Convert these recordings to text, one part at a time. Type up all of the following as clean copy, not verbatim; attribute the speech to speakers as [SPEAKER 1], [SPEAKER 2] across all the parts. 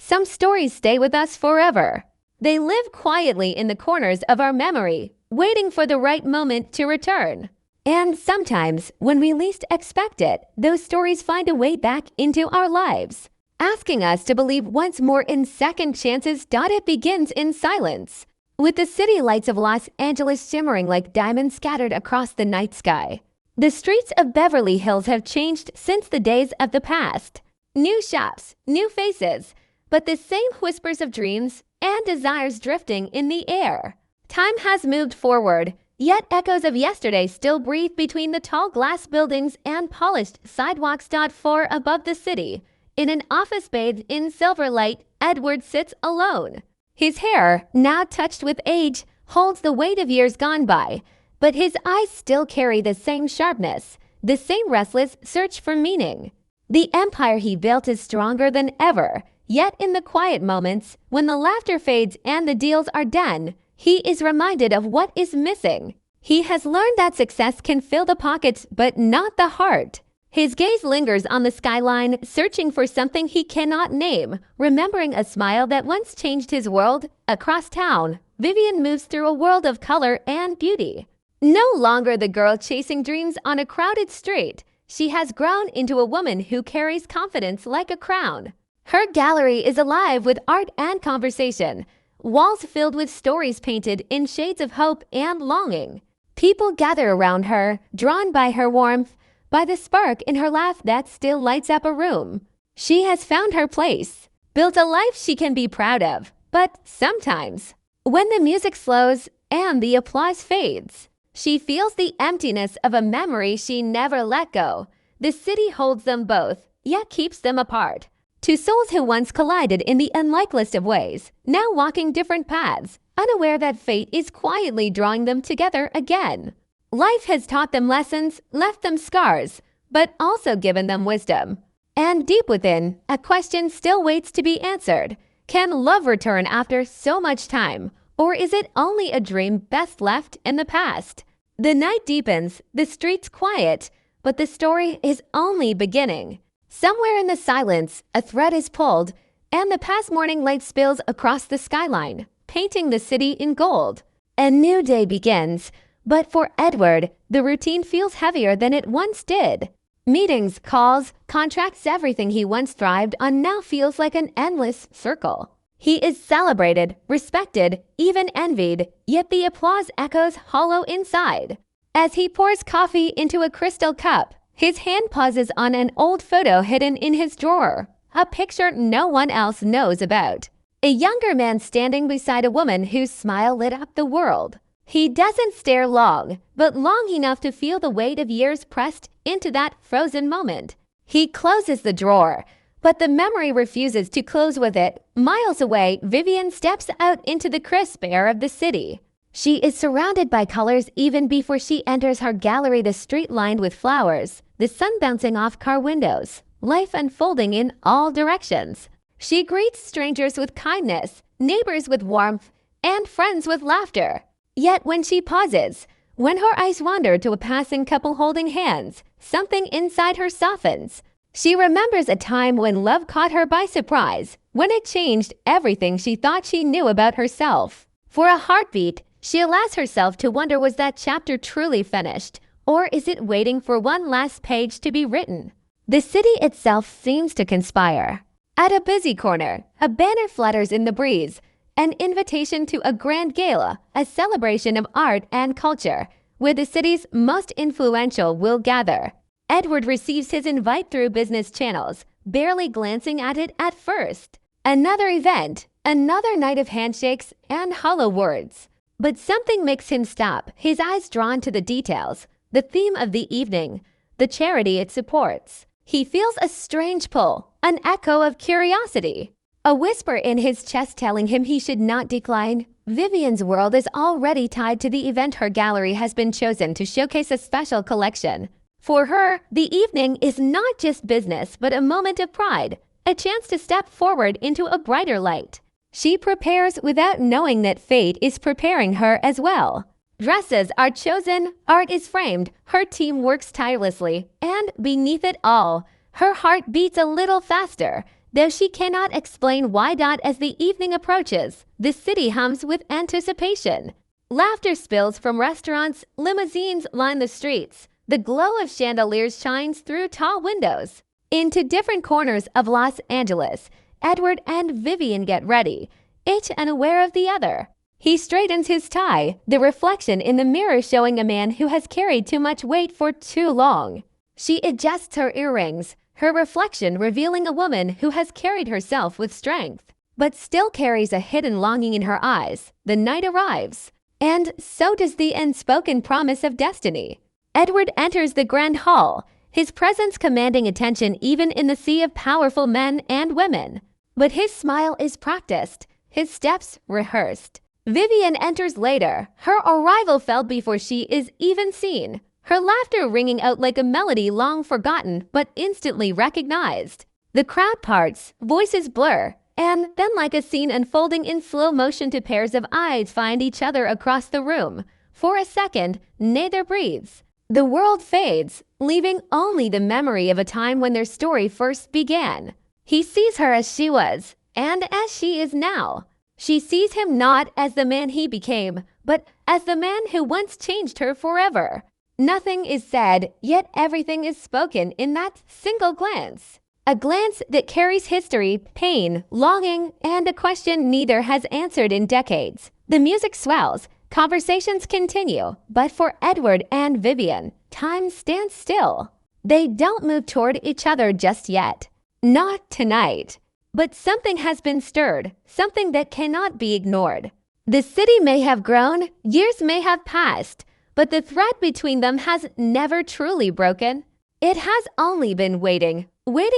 [SPEAKER 1] some stories stay with us forever. They live quietly in the corners of our memory, waiting for the right moment to return. And sometimes, when we least expect it, those stories find a way back into our lives, asking us to believe once more in second chances. It begins in silence, with the city lights of Los Angeles shimmering like diamonds scattered across the night sky. The streets of Beverly Hills have changed since the days of the past. New shops, new faces, but the same whispers of dreams and desires drifting in the air. Time has moved forward, yet echoes of yesterday still breathe between the tall glass buildings and polished sidewalks. Far above the city, in an office bathed in silver light, Edward sits alone. His hair, now touched with age, holds the weight of years gone by, but his eyes still carry the same sharpness, the same restless search for meaning. The empire he built is stronger than ever, yet in the quiet moments, when the laughter fades and the deals are done, he is reminded of what is missing. He has learned that success can fill the pockets, but not the heart. His gaze lingers on the skyline, searching for something he cannot name, remembering a smile that once changed his world. Across town, Vivian moves through a world of color and beauty. No longer the girl chasing dreams on a crowded street, she has grown into a woman who carries confidence like a crown. Her gallery is alive with art and conversation, walls filled with stories painted in shades of hope and longing. People gather around her, drawn by her warmth, by the spark in her laugh that still lights up a room. She has found her place, built a life she can be proud of. But sometimes, when the music slows and the applause fades, she feels the emptiness of a memory she never let go. The city holds them both, yet keeps them apart. Two souls who once collided in the unlikeliest of ways, now walking different paths, unaware that fate is quietly drawing them together again. Life has taught them lessons, left them scars, but also given them wisdom. And deep within, a question still waits to be answered. Can love return after so much time, or is it only a dream best left in the past? The night deepens, the streets quiet, but the story is only beginning. Somewhere in the silence, a thread is pulled, and the past morning light spills across the skyline, painting the city in gold. A new day begins, but for Edward, the routine feels heavier than it once did. Meetings, calls, contracts, everything he once thrived on now feels like an endless circle. He is celebrated, respected, even envied, yet the applause echoes hollow inside. As he pours coffee into a crystal cup, his hand pauses on an old photo hidden in his drawer, a picture no one else knows about. A younger man standing beside a woman whose smile lit up the world. He doesn't stare long, but long enough to feel the weight of years pressed into that frozen moment. He closes the drawer, but the memory refuses to close with it. Miles away, Vivian steps out into the crisp air of the city. She is surrounded by colors even before she enters her gallery, the street lined with flowers, the sun bouncing off car windows, life unfolding in all directions. She greets strangers with kindness, neighbors with warmth, and friends with laughter. Yet when she pauses, when her eyes wander to a passing couple holding hands, something inside her softens. She remembers a time when love caught her by surprise, when it changed everything she thought she knew about herself. For a heartbeat, she allows herself to wonder, was that chapter truly finished, or is it waiting for one last page to be written? The city itself seems to conspire. At a busy corner, a banner flutters in the breeze, an invitation to a grand gala, a celebration of art and culture, where the city's most influential will gather. Edward receives his invite through business channels, barely glancing at it at first. Another event, another night of handshakes and hollow words. But something makes him stop, his eyes drawn to the details, the theme of the evening, the charity it supports. He feels a strange pull, an echo of curiosity. A whisper in his chest telling him he should not decline. Vivian's world is already tied to the event. Her gallery has been chosen to showcase a special collection. For her, the evening is not just business, but a moment of pride, a chance to step forward into a brighter light. She prepares without knowing that fate is preparing her as well. Dresses are chosen, art is framed, her team works tirelessly, and beneath it all, her heart beats a little faster, though she cannot explain why. As the evening approaches, the city hums with anticipation. Laughter spills from restaurants, limousines line the streets. The glow of chandeliers shines through tall windows. Into different corners of Los Angeles, Edward and Vivian get ready, each unaware of the other. He straightens his tie, the reflection in the mirror showing a man who has carried too much weight for too long. She adjusts her earrings, her reflection revealing a woman who has carried herself with strength, but still carries a hidden longing in her eyes. The night arrives, and so does the unspoken promise of destiny. Edward enters the grand hall, his presence commanding attention even in the sea of powerful men and women. But his smile is practiced, his steps rehearsed. Vivian enters later, her arrival felt before she is even seen, her laughter ringing out like a melody long forgotten but instantly recognized. The crowd parts, voices blur, and then like a scene unfolding in slow motion, two pairs of eyes find each other across the room. For a second, neither breathes. The world fades, leaving only the memory of a time when their story first began. He sees her as she was, and as she is now. She sees him not as the man he became, but as the man who once changed her forever. Nothing is said, yet everything is spoken in that single glance. A glance that carries history, pain, longing, and a question neither has answered in decades. The music swells, conversations continue, but for Edward and Vivian, time stands still. They don't move toward each other just yet. Not tonight. But something has been stirred, something that cannot be ignored. The city may have grown, years may have passed, but the thread between them has never truly broken. It has only been waiting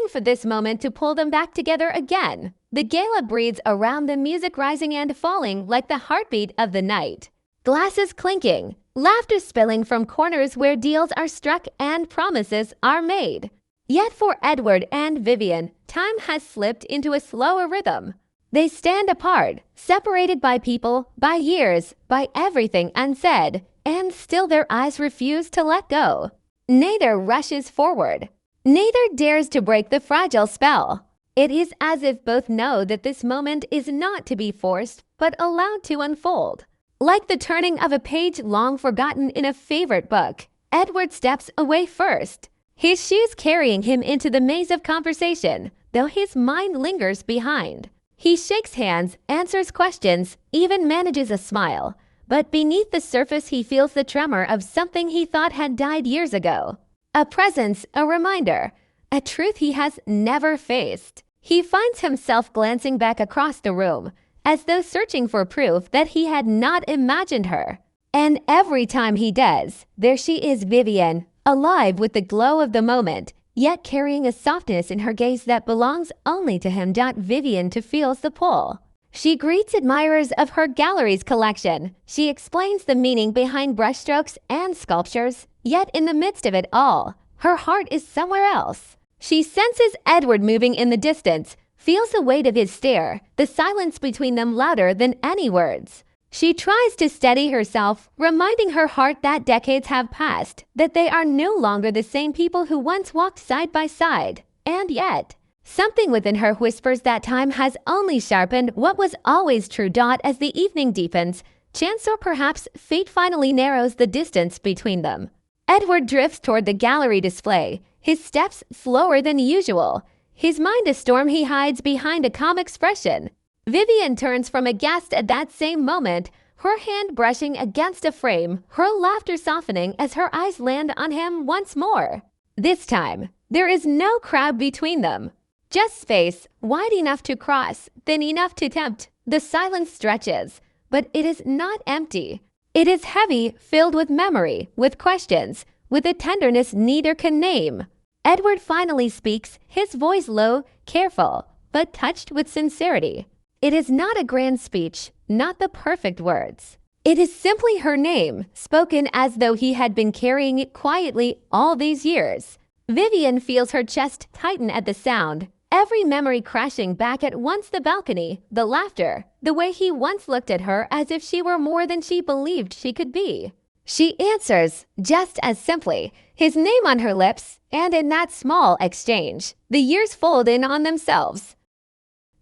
[SPEAKER 1] for this moment to pull them back together again. The gala breathes around them, music rising and falling like the heartbeat of the night. Glasses clinking, laughter spilling from corners where deals are struck and promises are made. Yet for Edward and Vivian, time has slipped into a slower rhythm. They stand apart, separated by people, by years, by everything unsaid, and still their eyes refuse to let go. Neither rushes forward. Neither dares to break the fragile spell. It is as if both know that this moment is not to be forced, but allowed to unfold. Like the turning of a page long forgotten in a favorite book, Edward steps away first. His shoes carrying him into the maze of conversation, though his mind lingers behind. He shakes hands, answers questions, even manages a smile. But beneath the surface he feels the tremor of something he thought had died years ago. A presence, a reminder, a truth he has never faced. He finds himself glancing back across the room, as though searching for proof that he had not imagined her. And every time he does, there she is, Vivian, alive with the glow of the moment, yet carrying a softness in her gaze that belongs only to him. Vivian to feels the pull. She greets admirers of her gallery's collection. She explains the meaning behind brushstrokes and sculptures, yet in the midst of it all, her heart is somewhere else. She senses Edward moving in the distance, feels the weight of his stare, the silence between them louder than any words. She tries to steady herself, reminding her heart that decades have passed, that they are no longer the same people who once walked side by side. And yet, something within her whispers that time has only sharpened what was always true. As the evening deepens, chance or perhaps fate finally narrows the distance between them. Edward drifts toward the gallery display, his steps slower than usual. His mind a storm he hides behind a calm expression. Vivian turns from aghast at that same moment, her hand brushing against a frame, her laughter softening as her eyes land on him once more. This time, there is no crowd between them. Just space, wide enough to cross, thin enough to tempt. The silence stretches, but it is not empty. It is heavy, filled with memory, with questions, with a tenderness neither can name. Edward finally speaks, his voice low, careful, but touched with sincerity. It is not a grand speech, not the perfect words. It is simply her name, spoken as though he had been carrying it quietly all these years. Vivian feels her chest tighten at the sound, every memory crashing back at once: the balcony, the laughter, the way he once looked at her as if she were more than she believed she could be. She answers, just as simply, his name on her lips, and in that small exchange, the years fold in on themselves.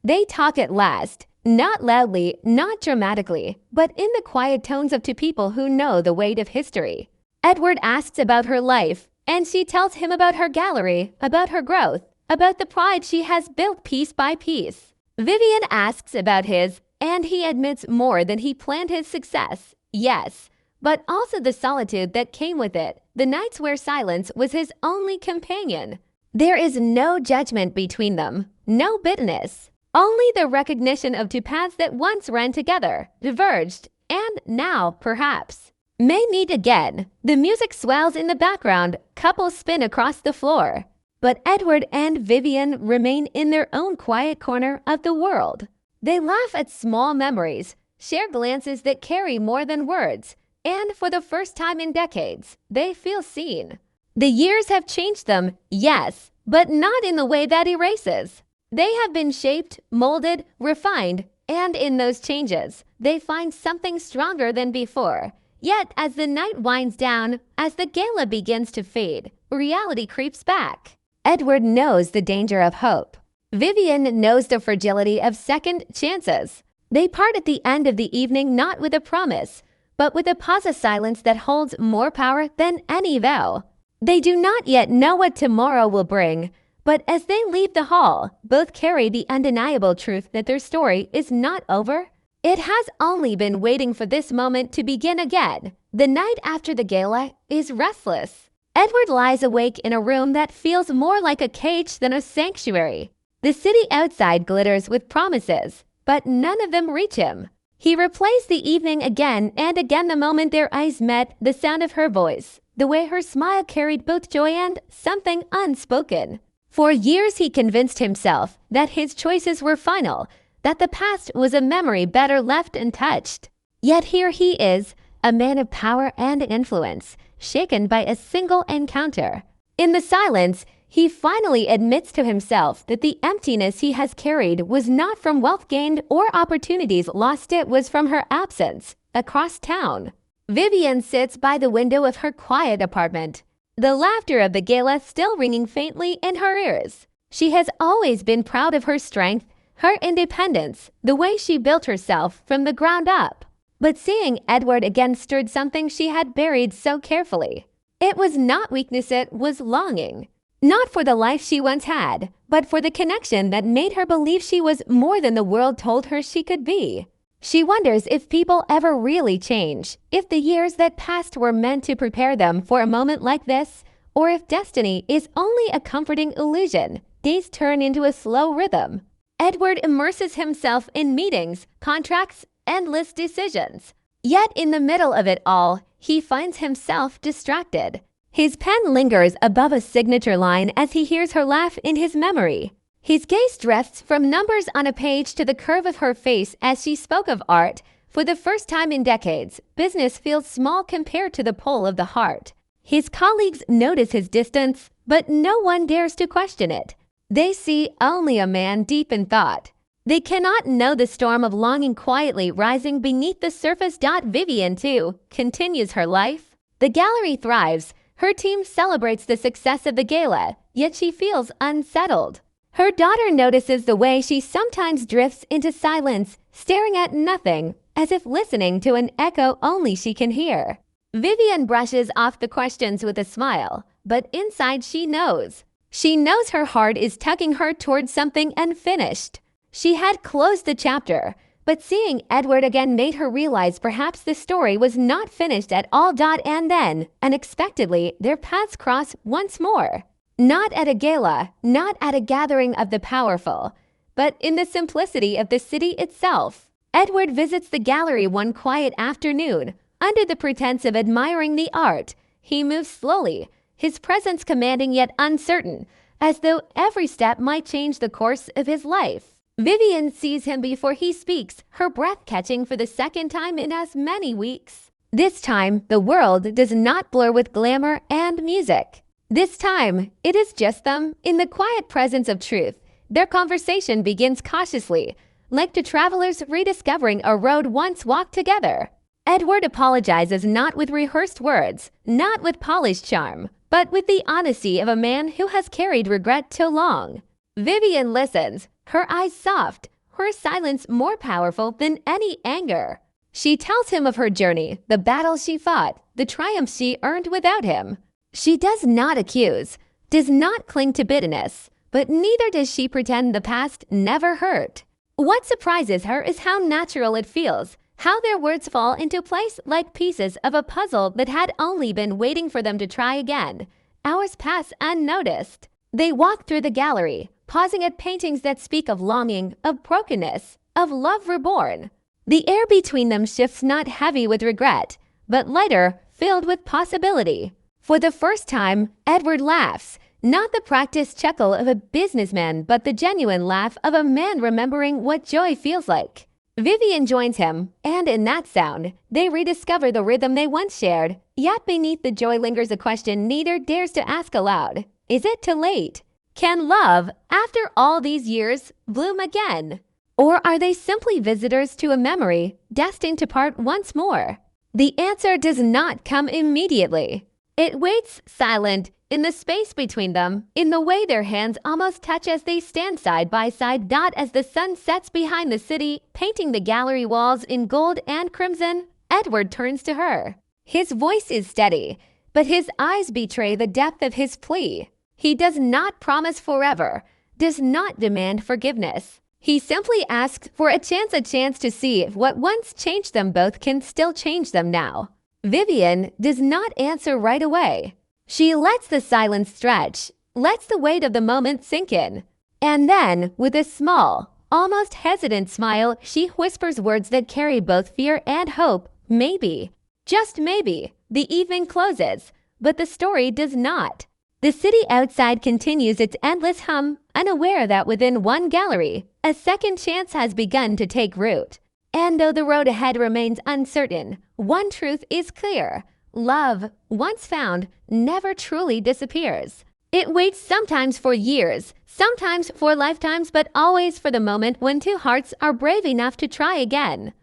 [SPEAKER 1] They talk at last, not loudly, not dramatically, but in the quiet tones of two people who know the weight of history. Edward asks about her life, and she tells him about her gallery, about her growth, about the pride she has built piece by piece. Vivian asks about his, and he admits more than he planned his success, yes, but also the solitude that came with it, the nights where silence was his only companion. There is no judgment between them, no bitterness, only the recognition of two paths that once ran together, diverged, and now, perhaps, may meet again. The music swells in the background, couples spin across the floor. But Edward and Vivian remain in their own quiet corner of the world. They laugh at small memories, share glances that carry more than words, and for the first time in decades, they feel seen. The years have changed them, yes, but not in the way that erases. They have been shaped, molded, refined, and in those changes, they find something stronger than before. Yet, as the night winds down, as the gala begins to fade, reality creeps back. Edward knows the danger of hope. Vivian knows the fragility of second chances. They part at the end of the evening not with a promise, but with a pause of silence that holds more power than any vow. They do not yet know what tomorrow will bring, but as they leave the hall, both carry the undeniable truth that their story is not over. It has only been waiting for this moment to begin again. The night after the gala is restless. Edward lies awake in a room that feels more like a cage than a sanctuary. The city outside glitters with promises, but none of them reach him. He replays the evening again and again the moment their eyes met, the sound of her voice, the way her smile carried both joy and something unspoken. For years he convinced himself that his choices were final, that the past was a memory better left untouched. Yet here he is, a man of power and influence, shaken by a single encounter. In the silence, he finally admits to himself that the emptiness he has carried was not from wealth gained or opportunities lost, it was from her absence across town. Vivian sits by the window of her quiet apartment, the laughter of the gala still ringing faintly in her ears. She has always been proud of her strength, her independence, the way she built herself from the ground up. But seeing Edward again stirred something she had buried so carefully. It was not weakness, it was longing. Not for the life she once had, but for the connection that made her believe she was more than the world told her she could be. She wonders if people ever really change, if the years that passed were meant to prepare them for a moment like this, or if destiny is only a comforting illusion, days turn into a slow rhythm. Edward immerses himself in meetings, contracts, endless decisions. Yet in the middle of it all, he finds himself distracted. His pen lingers above a signature line as he hears her laugh in his memory. His gaze drifts from numbers on a page to the curve of her face as she spoke of art. For the first time in decades, business feels small compared to the pull of the heart. His colleagues notice his distance, but no one dares to question it. They see only a man deep in thought. They cannot know the storm of longing quietly rising beneath the surface. Vivian, too, continues her life. The gallery thrives. Her team celebrates the success of the gala, yet she feels unsettled. Her daughter notices the way she sometimes drifts into silence, staring at nothing, as if listening to an echo only she can hear. Vivian brushes off the questions with a smile, but inside she knows. She knows her heart is tugging her towards something unfinished. She had closed the chapter, but seeing Edward again made her realize perhaps the story was not finished at all. And then, unexpectedly, their paths cross once more. Not at a gala, not at a gathering of the powerful, but in the simplicity of the city itself. Edward visits the gallery one quiet afternoon. Under the pretense of admiring the art, he moves slowly, his presence commanding yet uncertain, as though every step might change the course of his life. Vivian sees him before he speaks, her breath catching for the second time in as many weeks. This time, the world does not blur with glamour and music. This time, it is just them, in the quiet presence of truth. Their conversation begins cautiously, like two travelers rediscovering a road once walked together. Edward apologizes not with rehearsed words, not with polished charm, but with the honesty of a man who has carried regret too long. Vivian listens, her eyes soft, her silence more powerful than any anger. She tells him of her journey, the battles she fought, the triumphs she earned without him. She does not accuse, does not cling to bitterness, but neither does she pretend the past never hurt. What surprises her is how natural it feels, how their words fall into place like pieces of a puzzle that had only been waiting for them to try again. Hours pass unnoticed. They walk through the gallery, pausing at paintings that speak of longing, of brokenness, of love reborn. The air between them shifts not heavy with regret, but lighter, filled with possibility. For the first time, Edward laughs, not the practiced chuckle of a businessman, but the genuine laugh of a man remembering what joy feels like. Vivian joins him, and in that sound, they rediscover the rhythm they once shared. Yet beneath the joy lingers a question neither dares to ask aloud. Is it too late? Can love, after all these years, bloom again? Or are they simply visitors to a memory, destined to part once more? The answer does not come immediately. It waits silent, in the space between them, in the way their hands almost touch as they stand side by side. As the sun sets behind the city, painting the gallery walls in gold and crimson, Edward turns to her. His voice is steady, but his eyes betray the depth of his plea. He does not promise forever, does not demand forgiveness. He simply asks for a chance to see if what once changed them both can still change them now. Vivian does not answer right away. She lets the silence stretch, lets the weight of the moment sink in. And then, with a small, almost hesitant smile, she whispers words that carry both fear and hope. Maybe, just maybe, the evening closes, but the story does not. The city outside continues its endless hum, unaware that within one gallery, a second chance has begun to take root. And though the road ahead remains uncertain, one truth is clear. Love, once found, never truly disappears. It waits sometimes for years, sometimes for lifetimes, but always for the moment when two hearts are brave enough to try again.